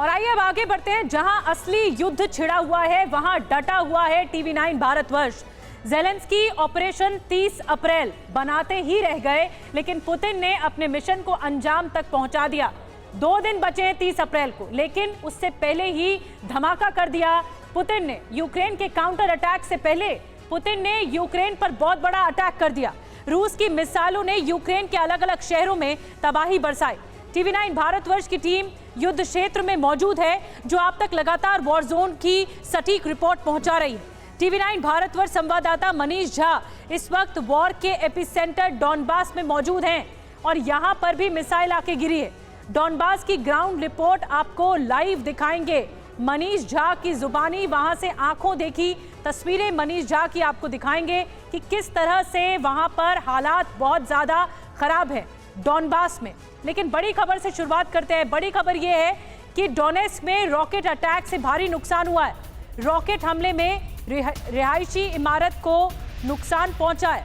और आइए अब आगे बढ़ते हैं। जहां असली युद्ध छिड़ा हुआ है वहां डटा हुआ है टीवी9 भारतवर्ष। ज़ेलेंस्की ऑपरेशन 30 अप्रैल बनाते ही रह गए, लेकिन पुतिन ने अपने मिशन को अंजाम तक पहुंचा दिया। 2 दिन बचे हैं 30 अप्रैल को, लेकिन उससे पहले ही धमाका कर दिया पुतिन ने। यूक्रेन के काउंटर अटैक से पहले पुतिन ने यूक्रेन पर बहुत बड़ा अटैक कर दिया। रूस की मिसाइलों ने यूक्रेन के अलग अलग शहरों में तबाही बरसाई। टीवी9 भारतवर्ष की टीम युद्ध क्षेत्र में मौजूद है, जो आप तक लगातार वॉर जोन की सटीक रिपोर्ट पहुंचा रही है। टीवी9 भारतवर्ष संवाददाता मनीष झा इस वक्त वॉर के एपिसेंटर डॉनबास में मौजूद हैं और यहां पर भी मिसाइल आके गिरी है। डॉनबास की ग्राउंड रिपोर्ट आपको लाइव दिखाएंगे मनीष झा की जुबानी, वहां से आंखों देखी तस्वीरें मनीष झा की आपको दिखाएंगे कि किस तरह से वहां पर हालात बहुत ज्यादा खराब है डॉनबास में। लेकिन बड़ी खबर से शुरुआत करते हैं। बड़ी खबर यह है कि डोनेट्स्क में रॉकेट अटैक से भारी नुकसान हुआ है। रॉकेट हमले में रिहायशी इमारत को नुकसान पहुंचा है।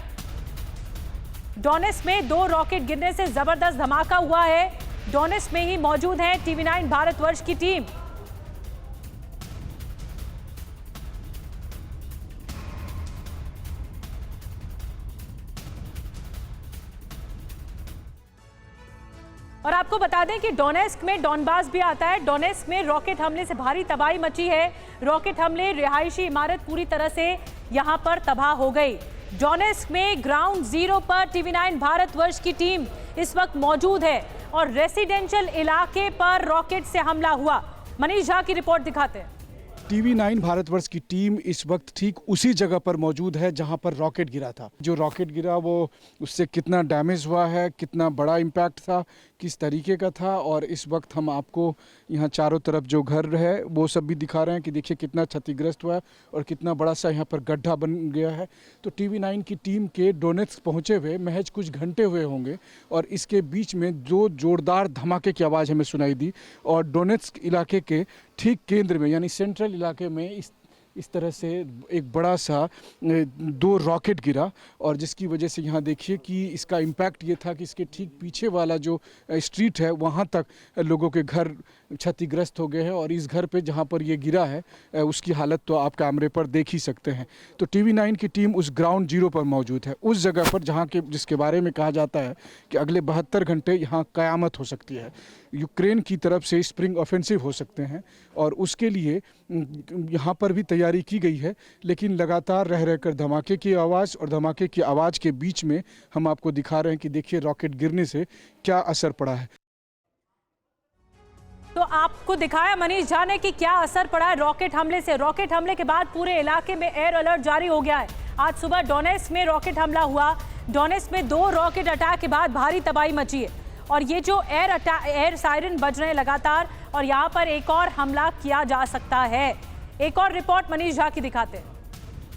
डोनेट्स्क में 2 रॉकेट गिरने से जबरदस्त धमाका हुआ है। डोनेट्स्क में ही मौजूद है टीवी9 भारतवर्ष की टीम। और आपको बता दें कि डोनेट्स्क में डॉनबास भी आता है। डोनेट्स्क में रॉकेट हमले से भारी तबाही मची है। रॉकेट हमले, रिहायशी इमारत पूरी तरह से यहां पर तबाह हो गई। डोनेट्स्क में ग्राउंड जीरो पर टीवी9 भारतवर्ष की टीम इस वक्त मौजूद है और रेसिडेंशियल इलाके पर रॉकेट से हमला हुआ। मनीष झा की रिपोर्ट दिखाते हैं। टीवी9 भारतवर्ष की टीम इस वक्त ठीक उसी जगह पर मौजूद है जहां पर रॉकेट गिरा था। जो रॉकेट गिरा वो उससे कितना डैमेज हुआ है, कितना बड़ा इम्पैक्ट था, किस तरीके का था, और इस वक्त हम आपको यहाँ चारों तरफ जो घर है वो सब भी दिखा रहे हैं कि देखिए कितना क्षतिग्रस्त हुआ है और कितना बड़ा सा यहाँ पर गड्ढा बन गया है। तो टीवी9 की टीम के डोनेट्स्क पहुँचे हुए महज कुछ घंटे हुए होंगे और इसके बीच में 2 जोरदार धमाके की आवाज़ हमें सुनाई दी और डोनेट्स्क इलाके के ठीक केंद्र में यानी सेंट्रल इलाके में इस तरह से एक बड़ा सा 2 रॉकेट गिरा और जिसकी वजह से यहाँ देखिए कि इसका इम्पैक्ट ये था कि इसके ठीक पीछे वाला जो स्ट्रीट है वहाँ तक लोगों के घर क्षतिग्रस्त हो गए हैं और इस घर पे जहाँ पर ये गिरा है उसकी हालत तो आप कैमरे पर देख ही सकते हैं। तो टीवी9 की टीम उस ग्राउंड जीरो पर मौजूद है, उस जगह पर जहाँ के जिसके बारे में कहा जाता है कि अगले 72 घंटे यहाँ क़यामत हो सकती है। यूक्रेन की तरफ से स्प्रिंग ऑफेंसिव हो सकते हैं और उसके लिए यहाँ पर भी तैयारी की गई है, लेकिन लगातार रह रहकर धमाके की आवाज़ और धमाके की आवाज़ के बीच में हम आपको दिखा रहे हैं कि देखिए रॉकेट गिरने से क्या असर पड़ा है। तो आपको दिखाया मनीष झा ने कि क्या असर पड़ा है रॉकेट हमले से। रॉकेट हमले के बाद पूरे इलाके में एयर अलर्ट जारी हो गया है। आज सुबह डोनेट्स्क में रॉकेट हमला हुआ। डोनेट्स्क में 2 रॉकेट अटैक के बाद भारी तबाही मची है और ये जो एयर सायरन बज रहे हैं लगातार और यहाँ पर एक और हमला किया जा सकता है। एक और रिपोर्ट मनीष झा की दिखाते हैं।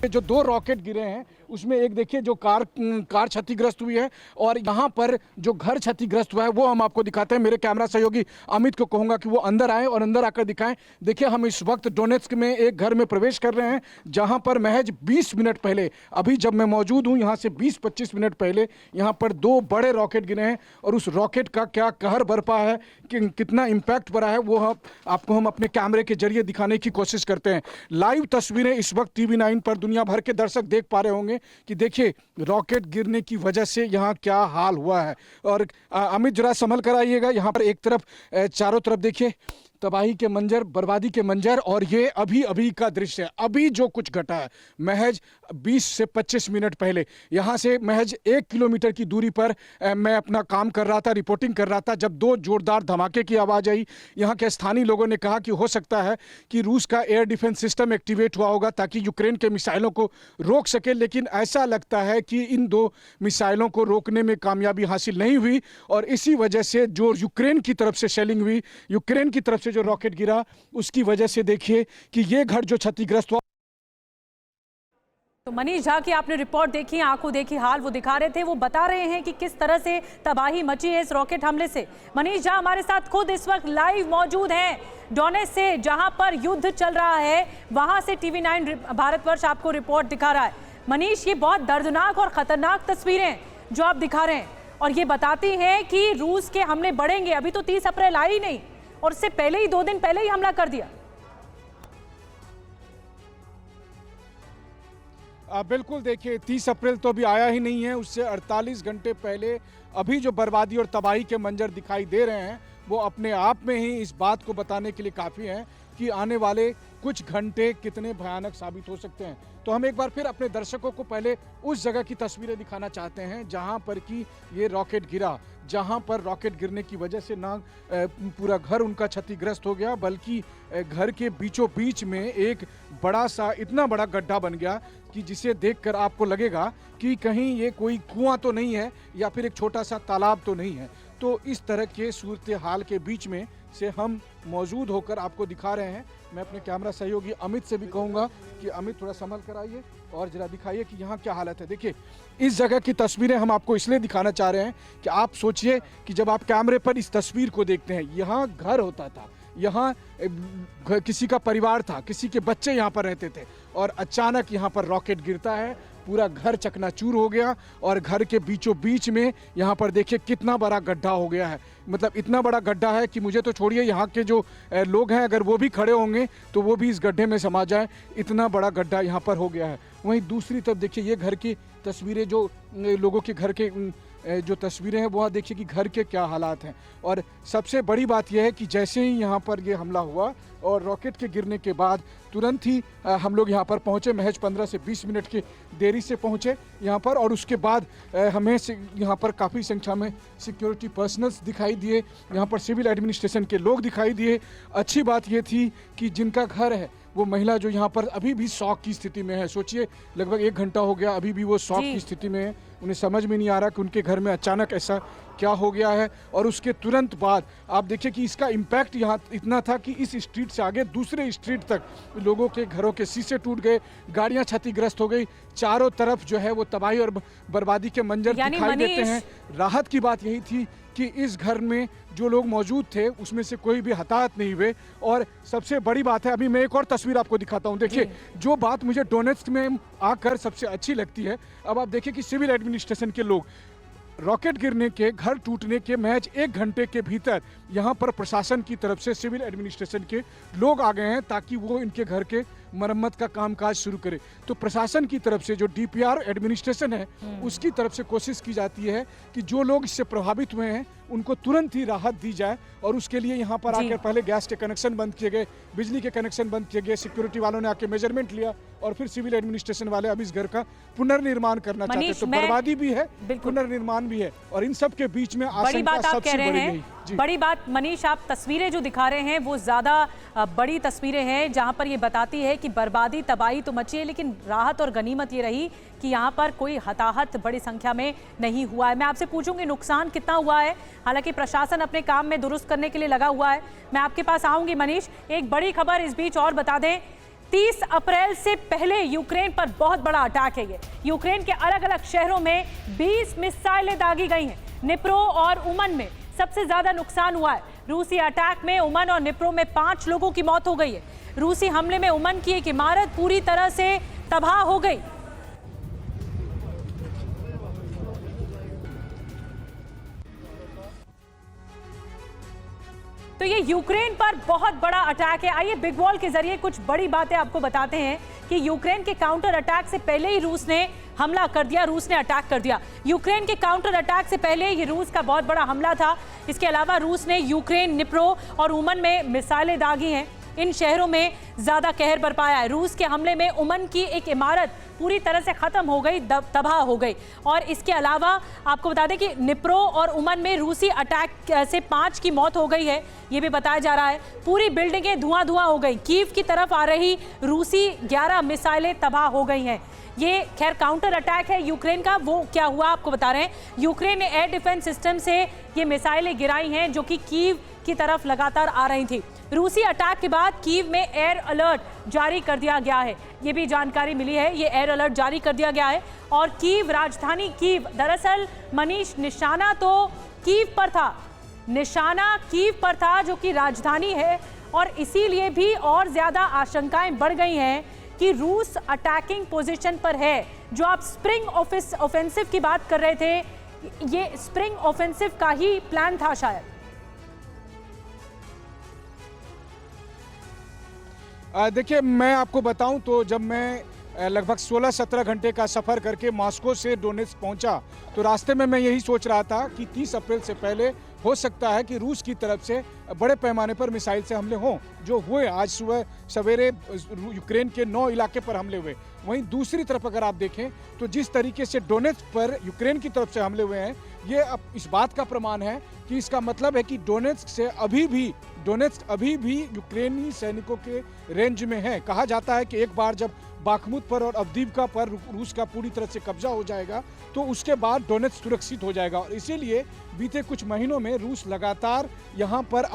जो 2 रॉकेट गिरे हैं उसमें एक देखिए जो कार क्षतिग्रस्त हुई है और यहाँ पर जो घर क्षतिग्रस्त हुआ है वो हम आपको दिखाते हैं। मेरे कैमरा सहयोगी अमित को कहूँगा कि वो अंदर आए और अंदर आकर दिखाएं। देखिए हम इस वक्त डोनेट्स्क में एक घर में प्रवेश कर रहे हैं जहाँ पर महज 20 मिनट पहले, अभी जब मैं मौजूद हूँ यहाँ से 20-25 मिनट पहले यहाँ पर 2 बड़े रॉकेट गिरे हैं और उस रॉकेट का क्या कहर बरपा है, कि कितना इम्पैक्ट पड़ा है वो आपको हम अपने कैमरे के जरिए दिखाने की कोशिश करते हैं। लाइव तस्वीरें इस वक्त टीवी9 पर दुनिया भर के दर्शक देख पा रहे होंगे कि देखिए रॉकेट गिरने की वजह से यहाँ क्या हाल हुआ है। और अमित जरा संभल कर आइएगा। यहाँ पर एक तरफ चारों तरफ देखिए तबाही के मंजर, बर्बादी के मंजर और ये अभी का दृश्य है। अभी जो कुछ घटा है महज 20 से 25 मिनट पहले, यहाँ से महज 1 किलोमीटर की दूरी पर मैं अपना काम कर रहा था, रिपोर्टिंग कर रहा था, जब 2 जोरदार धमाके की आवाज़ आई। यहाँ के स्थानीय लोगों ने कहा कि हो सकता है कि रूस का एयर डिफेंस सिस्टम एक्टिवेट हुआ होगा ताकि यूक्रेन के मिसाइलों को रोक सके, लेकिन ऐसा लगता है कि इन 2 मिसाइलों को रोकने में कामयाबी हासिल नहीं हुई और इसी वजह से जो यूक्रेन की तरफ से शेलिंग हुई, यूक्रेन की तरफ जो रॉकेट गिरा उसकी वजह से देखिए कि ये घर जो क्षतिग्रस्त हुआ। तो मनीष झा की आपने रिपोर्ट देखी, आंखों देखी हाल वो दिखा रहे थे। वो बता रहे हैं कि किस तरह से तबाही मची है इस रॉकेट हमले से। मनीष झा हमारे साथ खुद इस वक्त लाइव मौजूद हैं डोनेट्स्क से, जहां पर युद्ध चल रहा है, वहां से टीवी9 भारतवर्ष आपको रिपोर्ट दिखा रहा है। मनीष, ये बहुत दर्दनाक और खतरनाक तस्वीरें जो आप दिखा रहे हैं और ये बताती हैं कि रूस के हमले बढ़ेंगे। अभी तो 30 अप्रैल आई नहीं और उससे पहले ही 2 दिन पहले ही हमला कर दिया। बिल्कुल, देखिए 30 अप्रैल तो अभी आया ही नहीं है, उससे 48 घंटे पहले अभी जो बर्बादी और तबाही के मंजर दिखाई दे रहे हैं वो अपने आप में ही इस बात को बताने के लिए काफ़ी हैं कि आने वाले कुछ घंटे कितने भयानक साबित हो सकते हैं। तो हम एक बार फिर अपने दर्शकों को पहले उस जगह की तस्वीरें दिखाना चाहते हैं जहां पर कि ये रॉकेट गिरा, जहां पर रॉकेट गिरने की वजह से ना पूरा घर उनका क्षतिग्रस्त हो गया, बल्कि घर के बीचों बीच में एक बड़ा सा, इतना बड़ा गड्ढा बन गया कि जिसे देखकर आपको लगेगा कि कहीं ये कोई कुआं तो नहीं है या फिर एक छोटा सा तालाब तो नहीं है। तो इस तरह के सूरत हाल के बीच में से हम मौजूद होकर आपको दिखा रहे हैं। मैं अपने कैमरा सहयोगी अमित से भी कहूँगा कि अमित थोड़ा संभल कर आइए और जरा दिखाइए कि यहाँ क्या हालत है। देखिए, इस जगह की तस्वीरें हम आपको इसलिए दिखाना चाह रहे हैं कि आप सोचिए कि जब आप कैमरे पर इस तस्वीर को देखते हैं, यहाँ घर होता था, यहाँ किसी का परिवार था, किसी के बच्चे यहाँ पर रहते थे और अचानक यहाँ पर रॉकेट गिरता है, पूरा घर चकनाचूर हो गया और घर के बीचों बीच में यहाँ पर देखिए कितना बड़ा गड्ढा हो गया है। मतलब इतना बड़ा गड्ढा है कि मुझे तो छोड़िए, यहाँ के जो लोग हैं अगर वो भी खड़े होंगे तो वो भी इस गड्ढे में समा जाए, इतना बड़ा गड्ढा यहाँ पर हो गया है। वहीं दूसरी तरफ देखिए ये घर की तस्वीरें, जो लोगों के घर के जो तस्वीरें हैं वहाँ देखिए कि घर के क्या हालात हैं। और सबसे बड़ी बात यह है कि जैसे ही यहाँ पर ये हमला हुआ और रॉकेट के गिरने के बाद तुरंत ही हम लोग यहाँ पर पहुँचे, महज 15 से 20 मिनट की देरी से पहुँचे यहाँ पर। और उसके बाद हमें यहाँ पर काफ़ी संख्या में सिक्योरिटी पर्सनल्स दिखाई दिए, यहाँ पर सिविल एडमिनिस्ट्रेशन के लोग दिखाई दिए। अच्छी बात ये थी कि जिनका घर है वो महिला जो यहाँ पर अभी भी शॉक की स्थिति में है, सोचिए लगभग 1 घंटा हो गया, अभी भी वो शॉक की स्थिति में है। उन्हें समझ में नहीं आ रहा कि उनके घर में अचानक ऐसा क्या हो गया है। और उसके तुरंत बाद आप देखिए कि इसका इम्पैक्ट यहाँ इतना था कि इस स्ट्रीट से आगे दूसरे स्ट्रीट तक लोगों के घरों के शीशे टूट गए, गाड़ियाँ क्षतिग्रस्त हो गई, चारों तरफ जो है वो तबाही और बर्बादी के मंजर दिखाई देते हैं। राहत की बात यही थी कि इस घर में जो लोग मौजूद थे उसमें से कोई भी हताहत नहीं हुए। और सबसे बड़ी बात है, अभी मैं एक और तस्वीर आपको दिखाता हूं। देखिए, जो बात मुझे डोनेट्स्क में आकर सबसे अच्छी लगती है, अब आप देखिए कि सिविल एडमिनिस्ट्रेशन के लोग रॉकेट गिरने के, घर टूटने के महज 1 घंटे के भीतर यहाँ पर प्रशासन की तरफ से सिविल एडमिनिस्ट्रेशन के लोग आ गए हैं ताकि वो इनके घर के मरम्मत का कामकाज शुरू करे। तो प्रशासन की तरफ से जो डीपीआर एडमिनिस्ट्रेशन है उसकी तरफ से कोशिश की जाती है कि जो लोग इससे प्रभावित हुए हैं उनको तुरंत ही राहत दी जाए। और उसके लिए यहाँ पर आकर पहले गैस के कनेक्शन बंद किए गए, बिजली के कनेक्शन बंद किए गए, सिक्योरिटी वालों ने आके मेजरमेंट लिया और फिर सिविल एडमिनिस्ट्रेशन वाले अब इस घर का पुनर्निर्माण करना चाहते हैं। तो बर्बादी भी है, पुनर्निर्माण भी है, और इन सब के बीच में बड़ी बात आप कह रहे हैं। बड़ी बात मनीष, आप तस्वीरें जो दिखा रहे हैं वो ज्यादा बड़ी तस्वीरें हैं जहां पर ये बताती है कि बर्बादी तबाही तो मची है, लेकिन राहत और गनीमत ये रही कि यहाँ पर कोई हताहत बड़ी संख्या में नहीं हुआ है। मैं आपसे पूछूंगी नुकसान कितना हुआ है, हालांकि प्रशासन अपने काम में दुरुस्त करने के लिए लगा हुआ है। मैं आपके पास आऊंगी मनीष। एक बड़ी खबर इस बीच और बता दें, 30 अप्रैल से पहले यूक्रेन पर बहुत बड़ा अटैक है। ये यूक्रेन के अलग अलग शहरों में 20 मिसाइलें दागी गई हैं। निप्रो और उमन में सबसे ज्यादा नुकसान हुआ है। रूसी अटैक में उमन और निप्रो में 5 लोगों की मौत हो गई है। रूसी हमले में उमन की एक इमारत पूरी तरह से तबाह हो गई। तो ये यूक्रेन पर बहुत बड़ा अटैक है। आइए बिग वॉल के जरिए कुछ बड़ी बातें आपको बताते हैं कि यूक्रेन के काउंटर अटैक से पहले ही रूस ने हमला कर दिया, रूस ने अटैक कर दिया। यूक्रेन के काउंटर अटैक से पहले ये रूस का बहुत बड़ा हमला था। इसके अलावा रूस ने यूक्रेन, निप्रो और उमन में मिसाइलें दागी हैं। इन शहरों में ज्यादा कहर बरपाया है। रूस के हमले में उमन की एक इमारत पूरी तरह से खत्म हो गई, तबाह हो गई। और इसके अलावा आपको बता दें कि निप्रो और उमन में रूसी अटैक से 5 की मौत हो गई है, ये भी बताया जा रहा है। पूरी बिल्डिंगें धुआं धुआं हो गई। कीव की तरफ आ रही रूसी 11 मिसाइलें तबाह हो गई हैं। ये खैर काउंटर अटैक है यूक्रेन का। वो क्या हुआ आपको बता रहे हैं। यूक्रेन ने एयर डिफेंस सिस्टम से ये मिसाइलें गिराई हैं जो कि कीव की तरफ लगातार आ रही थी। रूसी अटैक के बाद कीव में एयर अलर्ट जारी कर दिया गया है, ये भी जानकारी मिली है। ये एयर अलर्ट जारी कर दिया गया है। और कीव, राजधानी कीव, दरअसल मनीष निशाना तो कीव पर था, निशाना कीव पर था जो कि राजधानी है। और इसीलिए भी और ज्यादा आशंकाएं बढ़ गई हैं कि रूस अटैकिंग पोजीशन पर है। जो आप स्प्रिंग ऑफेंसिव की बात कर रहे थे, ये स्प्रिंग ऑफेंसिव का ही प्लान था शायद। देखिए, मैं आपको बताऊं तो जब मैं लगभग 16-17 घंटे का सफ़र करके मॉस्को से डोनेट्स्क पहुंचा, तो रास्ते में मैं यही सोच रहा था कि 30 अप्रैल से पहले हो सकता है कि रूस की तरफ से बड़े पैमाने पर मिसाइल से हमले हों, जो हुए। आज सुबह सवेरे यूक्रेन के 9 इलाके पर हमले हुए। वहीं दूसरी तरफ अगर आप देखें तो जिस तरीके से डोनेट्स्क पर यूक्रेन की तरफ से हमले हुए हैं, ये अब इस बात का प्रमाण है कि इसका मतलब है कि डोनेट्स्क अभी भी यूक्रेनी सैनिकों के रेंज में है। कहा जाता है कि एक बार जब बाखमुत पर और अवदीवका पर रूस का पूरी तरह से कब्जा हो जाएगा तो उसके बाद डोनेट्स्क सुरक्षित हो जाएगा, और इसीलिए बीते कुछ महीनों में रूस लगातार यहाँ पर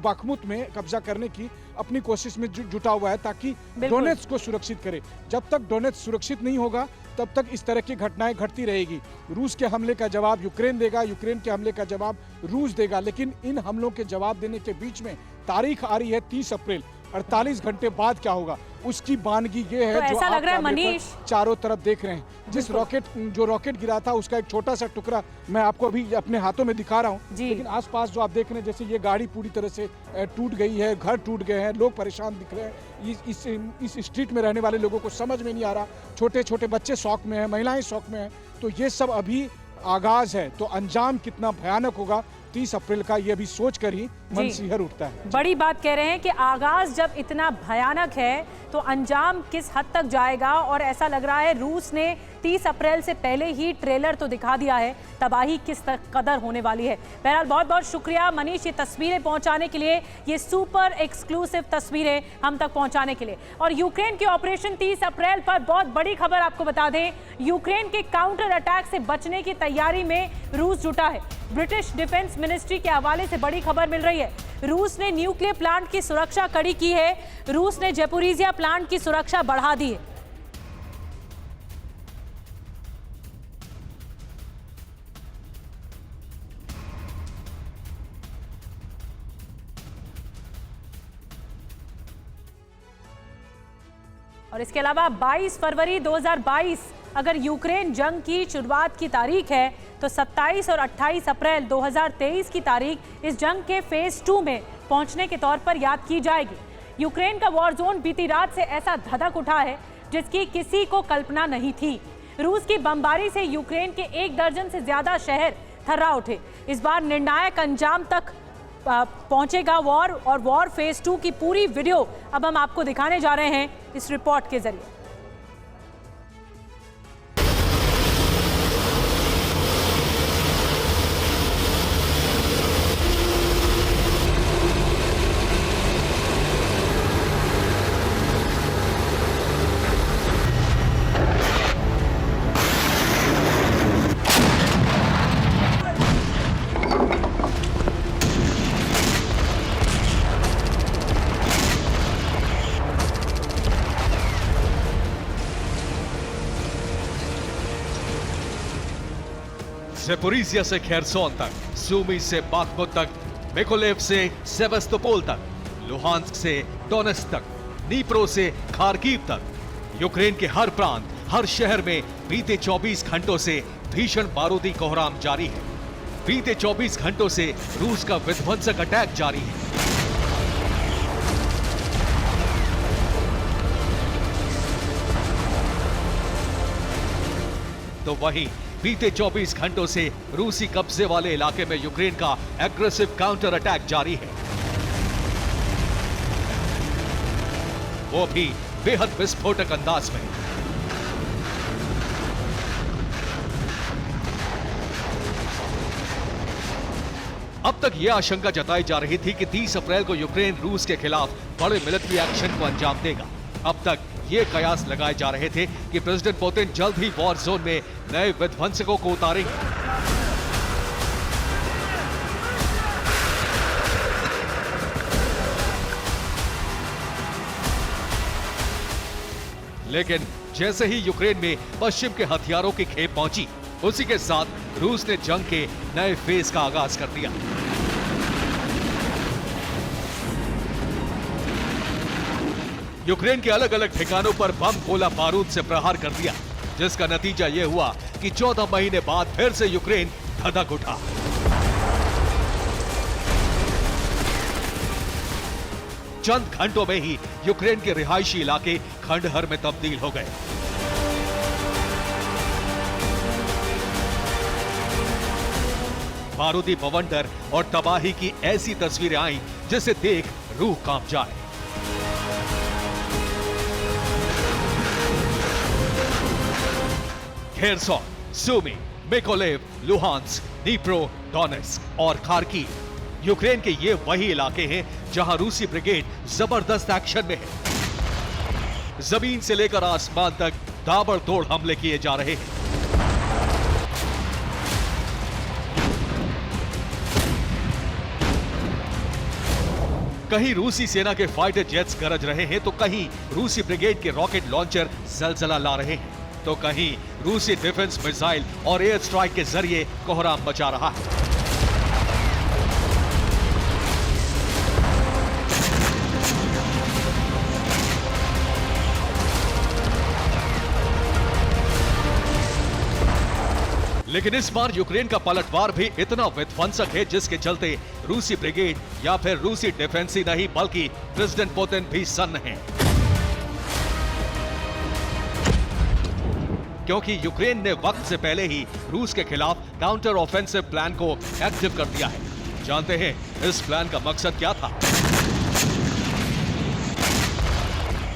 बाखमुत में कब्जा करने की अपनी कोशिश में जुटा हुआ है ताकि डोनेट्स्क को सुरक्षित करे। जब तक डोनेट्स्क सुरक्षित नहीं होगा तब तक इस तरह की घटनाएं घटती रहेगी। रूस के हमले का जवाब यूक्रेन देगा, यूक्रेन के हमले का जवाब रूस देगा, लेकिन इन हमलों के जवाब देने के बीच में तारीख आ रही है 30 अप्रैल। 48 घंटे बाद क्या होगा उसकी बानगी ये है, तो जो ऐसा आप लग रहा है मनीष चारों तरफ देख रहे हैं। जिस रॉकेट गिरा था उसका एक छोटा सा टुकड़ा मैं आपको अभी अपने हाथों में दिखा रहा हूँ, लेकिन आसपास जो आप देख रहे हैं, जैसे ये गाड़ी पूरी तरह से टूट गई है, घर टूट गए हैं, लोग परेशान दिख रहे हैं। इस स्ट्रीट में रहने वाले लोगों को समझ में नहीं आ रहा, छोटे छोटे बच्चे शौक में हैं, महिलाएं शौक में हैं। तो ये सब अभी आगाज है, तो अंजाम कितना भयानक होगा 30 अप्रैल का, ये भी सोच कर ही मन सिहर उठता है। बड़ी बात कह रहे हैं कि आगाज जब इतना भयानक है तो अंजाम किस हद तक जाएगा, और ऐसा लग रहा है रूस ने 30 अप्रैल से पहले ही ट्रेलर तो दिखा दिया है, तबाही किस कदर होने वाली है। बहरहाल बहुत बहुत शुक्रिया मनीष, ये तस्वीरें पहुंचाने के लिए, ये सुपर एक्सक्लूसिव तस्वीरें हम तक पहुंचाने के लिए। और यूक्रेन के ऑपरेशन 30 अप्रैल पर बहुत बड़ी खबर आपको बता दें, यूक्रेन के काउंटर अटैक से बचने की तैयारी में रूस जुटा है। ब्रिटिश डिफेंस मिनिस्ट्री के हवाले से बड़ी खबर मिल रही है, रूस ने न्यूक्लियर प्लांट की सुरक्षा कड़ी की है, रूस ने ज़ैपोरिज़िया प्लांट की सुरक्षा बढ़ा दी है। और इसके अलावा 22 फरवरी 2022 अगर यूक्रेन जंग की शुरुआत की तारीख है तो 27 और 28 अप्रैल 2023 की तारीख इस जंग के फेज 2 में पहुंचने के तौर पर याद की जाएगी। यूक्रेन का वॉर जोन बीती रात से ऐसा धधक उठा है जिसकी किसी को कल्पना नहीं थी। रूस की बमबारी से यूक्रेन के 1 दर्जन से ज्यादा शहर थर्रा उठे। इस बार निर्णायक अंजाम तक पहुंचेगा वॉर, और वॉर फेज 2 की पूरी वीडियो अब हम आपको दिखाने जा रहे हैं इस रिपोर्ट के जरिए। ज़ैपोरिज़िया से खेरसोन तक, सूमी से बाखमुत तक, मिकोलेव से सेवास्तोपोल तक, लुहांस्क से डोनेट्स्क तक, नीप्रो से खार्किव तक, यूक्रेन के हर प्रांत, हर शहर में बीते 24 घंटों से भीषण बारूदी कोहराम जारी है। बीते 24 घंटों से रूस का विध्वंसक अटैक जारी है। तो वहीं बीते 24 घंटों से रूसी कब्जे वाले इलाके में यूक्रेन का एग्रेसिव काउंटर अटैक जारी है, वो भी बेहद विस्फोटक अंदाज में। अब तक यह आशंका जताई जा रही थी कि 30 अप्रैल को यूक्रेन रूस के खिलाफ बड़े मिलिट्री एक्शन को अंजाम देगा। अब तक ये कयास लगाए जा रहे थे कि प्रेसिडेंट पुतिन जल्द ही वॉर जोन में नए विध्वंसकों को उतारेंगे। लेकिन जैसे ही यूक्रेन में पश्चिम के हथियारों की खेप पहुंची, उसी के साथ रूस ने जंग के नए फेज का आगाज कर दिया। यूक्रेन के अलग अलग ठिकानों पर बम गोला बारूद से प्रहार कर दिया, जिसका नतीजा यह हुआ कि 14 महीने बाद फिर से यूक्रेन धधक उठा। चंद घंटों में ही यूक्रेन के रिहायशी इलाके खंडहर में तब्दील हो गए। बारूदी बवंडर और तबाही की ऐसी तस्वीरें आई जिसे देख रूह कांप जाए। खेरसॉन, सूमी, मिकोलेव, लुहांस्क, दनीप्रो, डोनेत्स्क और खार्किव यूक्रेन के ये वही इलाके हैं जहां रूसी ब्रिगेड जबरदस्त एक्शन में है। जमीन से लेकर आसमान तक ताबड़तोड़ हमले किए जा रहे हैं। कहीं रूसी सेना के फाइटर जेट्स गरज रहे हैं तो कहीं रूसी ब्रिगेड के रॉकेट लॉन्चर जलजला ला रहे हैं तो कहीं रूसी डिफेंस मिसाइल और एयर स्ट्राइक के जरिए कोहराम मचा रहा है। लेकिन इस बार यूक्रेन का पलटवार भी इतना विध्वंसक है जिसके चलते रूसी ब्रिगेड या फिर रूसी डिफेंस ही नहीं बल्कि प्रेसिडेंट पुतिन भी सन्न हैं। क्योंकि यूक्रेन ने वक्त से पहले ही रूस के खिलाफ काउंटर ऑफेंसिव प्लान को एक्टिव कर दिया है। जानते हैं इस प्लान का मकसद क्या था?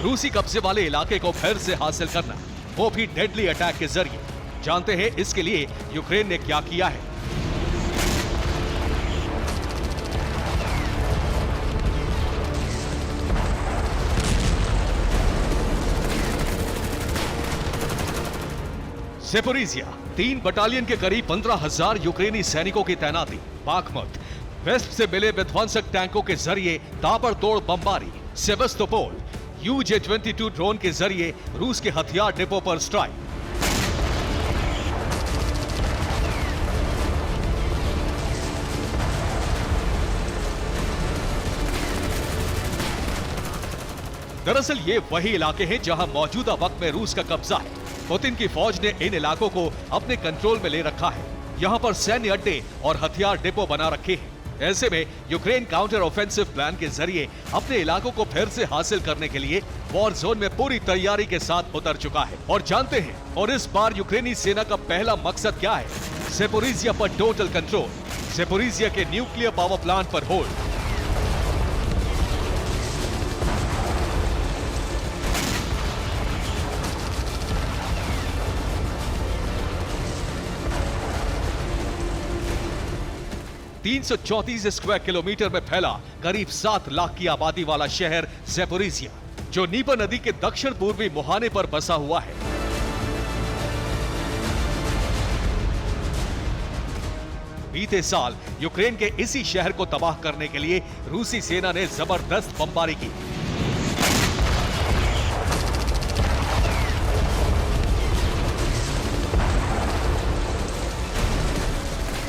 रूसी कब्जे वाले इलाके को फिर से हासिल करना, वो भी डेडली अटैक के जरिए। जानते हैं इसके लिए यूक्रेन ने क्या किया है। ज़ेपोरिज़िया 3 बटालियन के करीब 15,000 यूक्रेनी सैनिकों की तैनाती। बाखमुत, वेस्ट से मिले विध्वंसक टैंकों के जरिए ताबड़तोड़ बमबारी। सेवास्तोपोल, UJ-22 ड्रोन के जरिए रूस के हथियार डिपो पर स्ट्राइक। दरअसल ये वही इलाके हैं जहां मौजूदा वक्त में रूस का कब्जा है। पुतिन की फौज ने इन इलाकों को अपने कंट्रोल में ले रखा है। यहाँ पर सैन्य अड्डे और हथियार डिपो बना रखे हैं। ऐसे में यूक्रेन काउंटर ऑफेंसिव प्लान के जरिए अपने इलाकों को फिर से हासिल करने के लिए वॉर जोन में पूरी तैयारी के साथ उतर चुका है। और जानते हैं और इस बार यूक्रेनी सेना का पहला मकसद क्या है? ज़ेपोरिज़िया पर टोटल कंट्रोल, ज़ेपोरिज़िया के न्यूक्लियर पावर प्लांट पर होल्ड। (334 स्क्वायर किलोमीटर में फैला करीब 7 लाख की आबादी वाला शहर ज़ेपोरिज़िया, जो नीपर नदी के दक्षिण पूर्वी मुहाने पर बसा हुआ है। बीते साल यूक्रेन के इसी शहर को तबाह करने के लिए रूसी सेना ने जबरदस्त बमबारी की।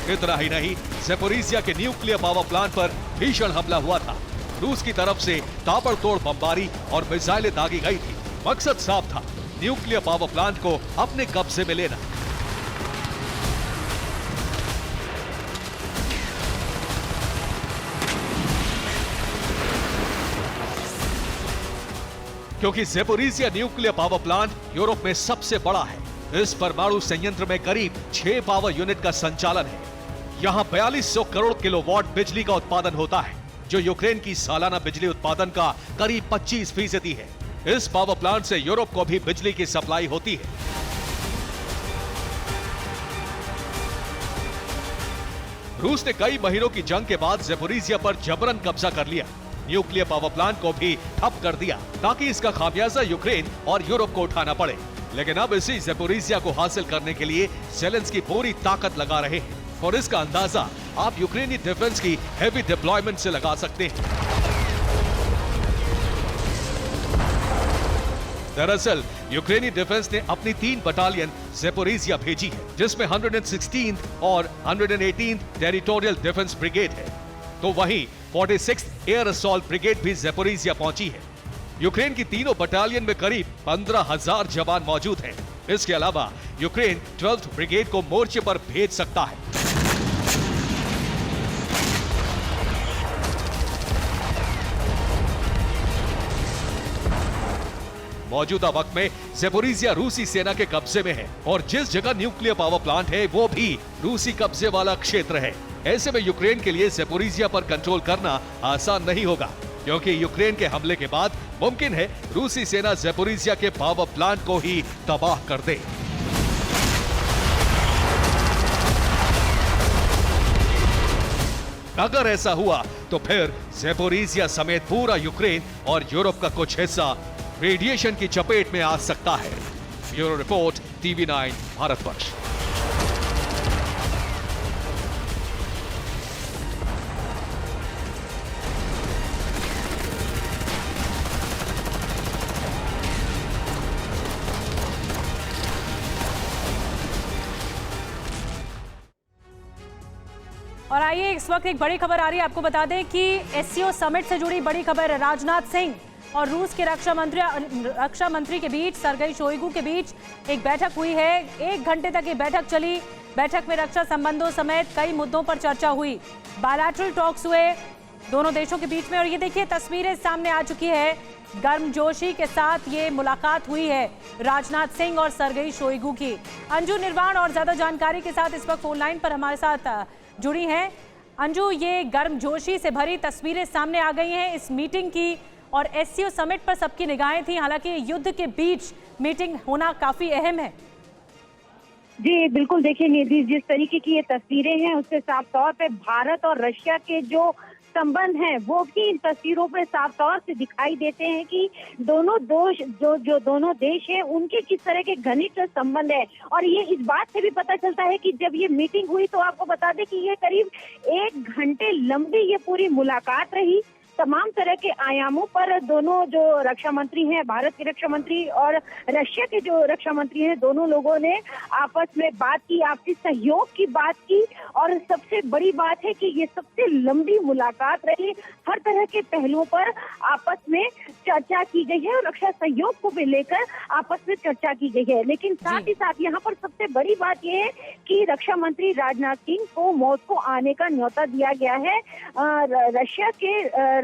इतना ही नहीं, ज़ेपोरिज़िया के न्यूक्लियर पावर प्लांट पर भीषण हमला हुआ था। रूस की तरफ से ताबड़तोड़ बमबारी और मिसाइलें दागी गई थी। मकसद साफ था, न्यूक्लियर पावर प्लांट को अपने कब्जे में लेना। क्योंकि Zaporizhzhia nuclear power plant Europe में सबसे बड़ा है। इस परमाणु संयंत्र में करीब 6 पावर यूनिट का संचालन है। यहाँ 4200 करोड़ किलोवाट बिजली का उत्पादन होता है, जो यूक्रेन की सालाना बिजली उत्पादन का करीब 25% है। इस पावर प्लांट से यूरोप को भी बिजली की सप्लाई होती है। रूस ने कई महीनों की जंग के बाद ज़ेपोरिज़िया पर जबरन कब्जा कर लिया। न्यूक्लियर पावर प्लांट को भी ठप कर दिया ताकि इसका खामियाजा यूक्रेन और यूरोप को उठाना पड़े। लेकिन अब इसी ज़ेपोरिज़िया को हासिल करने के लिए ज़ेलेंस्की पूरी ताकत लगा रहे हैं और इसका अंदाजा आप यूक्रेनी डिफेंस की हेवी डिप्लॉयमेंट से लगा सकते हैं। दरअसल यूक्रेनी डिफेंस ने अपनी 3 बटालियन ज़ेपोरिज़िया भेजी है, जिसमें 116th और 118th टेरिटोरियल डिफेंस ब्रिगेड है। तो वहीं 46th एयर असॉल्ट ब्रिगेड भी ज़ेपोरिज़िया पहुंची है। यूक्रेन की तीनों बटालियन में करीब 15,000 जवान मौजूद हैं। इसके अलावा यूक्रेन 12th ब्रिगेड को मोर्चे पर भेज सकता है। मौजूदा वक्त में ज़ेपोरिज़िया रूसी सेना के कब्जे में है और जिस जगह न्यूक्लियर पावर प्लांट है वो भी रूसी कब्जे वाला क्षेत्र है। ऐसे में यूक्रेन के लिए ज़ेपोरिज़िया पर कंट्रोल करना आसान नहीं होगा, क्योंकि यूक्रेन के हमले के बाद मुमकिन है रूसी सेना ज़ेपोरिज़िया के पावर प्लांट को ही तबाह कर दे। अगर ऐसा हुआ तो फिर ज़ेपोरिज़िया समेत पूरा यूक्रेन और यूरोप का कुछ हिस्सा रेडिएशन की चपेट में आ सकता है। Bureau report, TV9 Bharatvarsh. और आइए इस वक्त एक बड़ी खबर आ रही है, आपको बता दें कि एससीओ समिट से जुड़ी बड़ी खबर है। राजनाथ सिंह और रूस के रक्षा मंत्री के बीच, सर्गेई शोइगु के बीच एक बैठक हुई है। 1 घंटे तक ये बैठक चली। बैठक में रक्षा संबंधों समेत कई मुद्दों पर चर्चा हुई। बायलैटरल टॉक्स हुए दोनों देशों के बीच में। और ये देखिए तस्वीरें सामने आ चुकी है, गर्मजोशी के साथ ये मुलाकात हुई है राजनाथ सिंह और सर्गेई शोइगु की। अंजू निर्वाण और ज्यादा जानकारी के साथ इस वक्त फोन लाइन पर हमारे साथ जुड़ी हैं। अंजू, ये गर्मजोशी से भरी तस्वीरें सामने आ गई हैं इस मीटिंग की और एससीओ समिट पर सबकी निगाहें थी। हालांकि युद्ध के बीच मीटिंग होना काफी अहम है। जी बिल्कुल, देखिए निधि, जिस तरीके की ये तस्वीरें हैं उससे साफ तौर पे भारत और रशिया के जो संबंध हैं वो भी इन तस्वीरों पे साफ तौर से दिखाई देते हैं कि दोनों दोनों देश हैं उनके किस तरह के घनिष्ठ संबंध है। और ये इस बात से भी पता चलता है कि जब ये मीटिंग हुई तो आपको बता दें कि ये करीब 1 घंटे लंबी ये पूरी मुलाकात रही। तमाम तरह के आयामों पर दोनों जो रक्षा मंत्री हैं, भारत के रक्षा मंत्री और रशिया के जो रक्षा मंत्री हैं, दोनों लोगों ने आपस में बात की, आपसी सहयोग की बात की। और सबसे बड़ी बात है कि ये सबसे लंबी मुलाकात रही। हर तरह के पहलुओं पर आपस में चर्चा की गई है और रक्षा सहयोग को भी लेकर आपस में चर्चा की गई है। लेकिन साथ ही साथ यहाँ पर सबसे बड़ी बात यह है कि रक्षा मंत्री राजनाथ सिंह को मॉस्को आने का न्योता दिया गया है रशिया के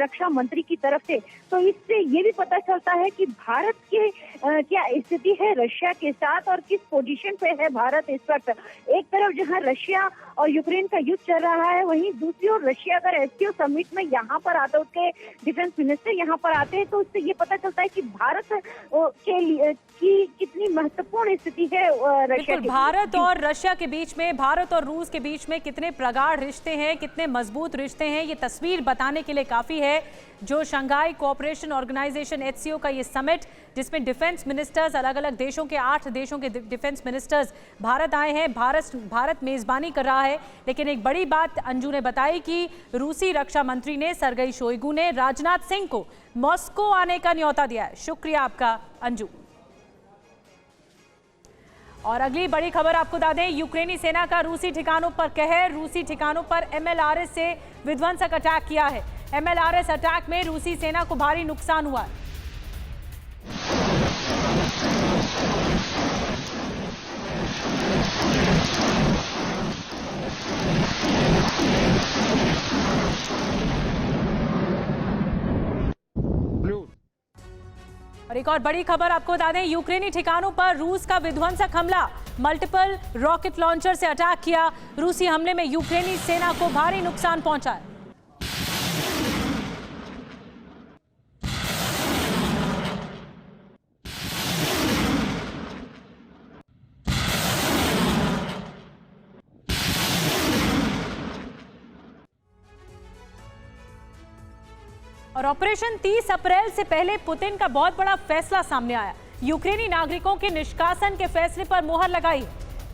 रक्षा मंत्री की तरफ से। तो इससे ये भी पता चलता है कि भारत के क्या स्थिति है रशिया के साथ और किस पोजीशन पे है भारत इस वक्त। एक तरफ जहां रशिया और यूक्रेन का युद्ध चल रहा है, वहीं दूसरी ओर रशिया अगर एससीओ समिट में यहाँ पर आता है, उसके डिफेंस मिनिस्टर यहाँ पर आते हैं, तो उससे ये पता चलता है कि भारत के लिए की कितनी महत्वपूर्ण स्थिति है रशिया के। भारत और रशिया के बीच में, भारत और रूस के बीच में कितने प्रगाढ़ रिश्ते हैं, कितने मजबूत रिश्ते हैं, ये तस्वीर बताने के लिए काफी है। जो शंघाई कोऑपरेशन ऑर्गेनाइजेशन एचसीओ का ये समिट, जिसमें डिफेंस मिनिस्टर्स, अलग अलग देशों के 8 देशों के डिफेंस मिनिस्टर्स भारत आए हैं। भारत मेजबानी कर रहा है। लेकिन एक बड़ी बात अंजू ने बताई कि रूसी रक्षा मंत्री ने, सर्गेई शोइगु ने राजनाथ सिंह को मॉस्को आने का न्योता दिया है। शुक्रिया आपका अंजू। और अगली बड़ी खबर आपको बता दें, यूक्रेनी सेना का रूसी ठिकानों पर कहर। रूसी ठिकानों पर MLRS से विध्वंसक अटैक किया है। MLRS अटैक में रूसी सेना को भारी नुकसान हुआ है। और एक और बड़ी खबर आपको बता दें, यूक्रेनी ठिकानों पर रूस का विध्वंसक हमला। मल्टीपल रॉकेट लॉन्चर से अटैक किया। रूसी हमले में यूक्रेनी सेना को भारी नुकसान पहुंचा है। और ऑपरेशन 30 अप्रैल से पहले पुतिन का बहुत बड़ा फैसला सामने आया। यूक्रेनी नागरिकों के निष्कासन के फैसले पर मुहर लगाई।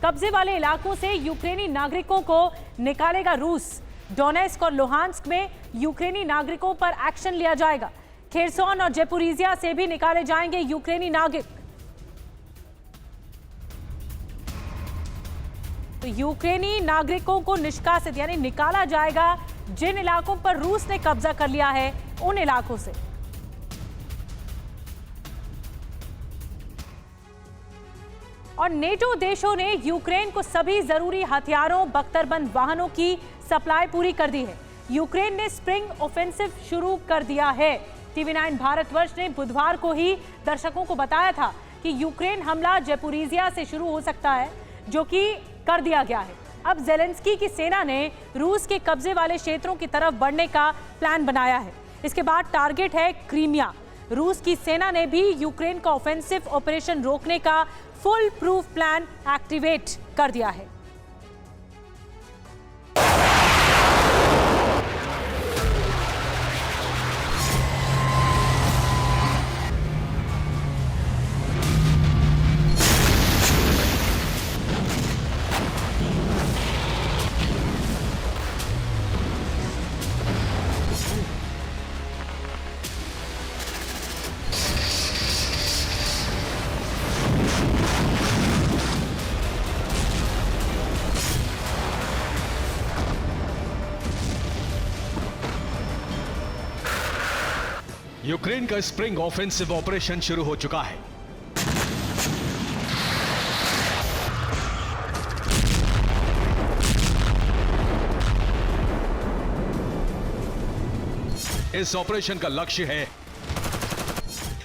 कब्जे वाले इलाकों से यूक्रेनी नागरिकों को निकालेगा रूस। डोनेस्क और लुहांस्क में यूक्रेनी नागरिकों पर एक्शन लिया जाएगा। खेरसोन और ज़ेपोरिज़िया से भी निकाले जाएंगे यूक्रेनी नागरिक। तो यूक्रेनी नागरिकों को निष्कासित यानी निकाला जाएगा जिन इलाकों पर रूस ने कब्जा कर लिया है, उन इलाकों से। और नेटो देशों ने यूक्रेन को सभी जरूरी हथियारों, बख्तरबंद वाहनों की सप्लाई पूरी कर दी है। यूक्रेन ने स्प्रिंग ऑफेंसिव शुरू कर दिया है। टीवी 9 भारतवर्ष ने बुधवार को ही दर्शकों को बताया था कि यूक्रेन हमला ज़ैपोरिज़िया से शुरू हो सकता है, जो कि कर दिया गया है। अब ज़ेलेंस्की की सेना ने रूस के कब्जे वाले क्षेत्रों की तरफ बढ़ने का प्लान बनाया है। इसके बाद टारगेट है क्रीमिया। रूस की सेना ने भी यूक्रेन का ऑफेंसिव ऑपरेशन रोकने का फुल प्रूफ प्लान एक्टिवेट कर दिया है। यूक्रेन का स्प्रिंग ऑफेंसिव ऑपरेशन शुरू हो चुका है। इस ऑपरेशन का लक्ष्य है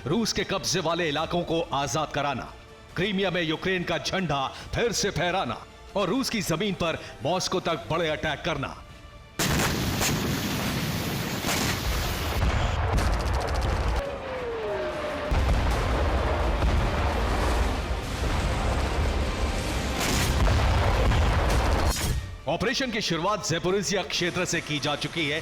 रूस के कब्जे वाले इलाकों को आजाद कराना, क्रीमिया में यूक्रेन का झंडा फिर से फहराना और रूस की जमीन पर मॉस्को तक बड़े अटैक करना। ऑपरेशन की शुरुआत ज़ैपोरिज़िया क्षेत्र से की जा चुकी है।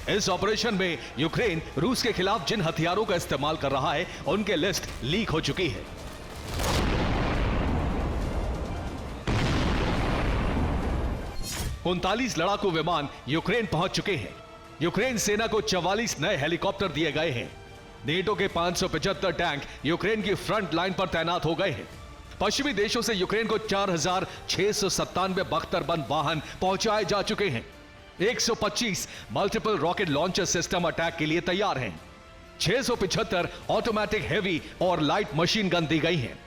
इस ऑपरेशन में यूक्रेन रूस के खिलाफ जिन हथियारों का इस्तेमाल कर रहा है उनके लिस्ट लीक हो चुकी है। उनतालीस लड़ाकू विमान यूक्रेन पहुंच चुके हैं। यूक्रेन सेना को 44 नए हेलीकॉप्टर दिए गए हैं। नेटो के 575 टैंक यूक्रेन की फ्रंट लाइन पर तैनात हो गए हैं। पश्चिमी देशों से यूक्रेन को 4697 बख्तरबंद वाहन पहुंचाए जा चुके हैं। 125 multiple rocket launcher system attack के लिए तैयार हैं। 675 ऑटोमेटिक हेवी और लाइट मशीन गन दी गई हैं।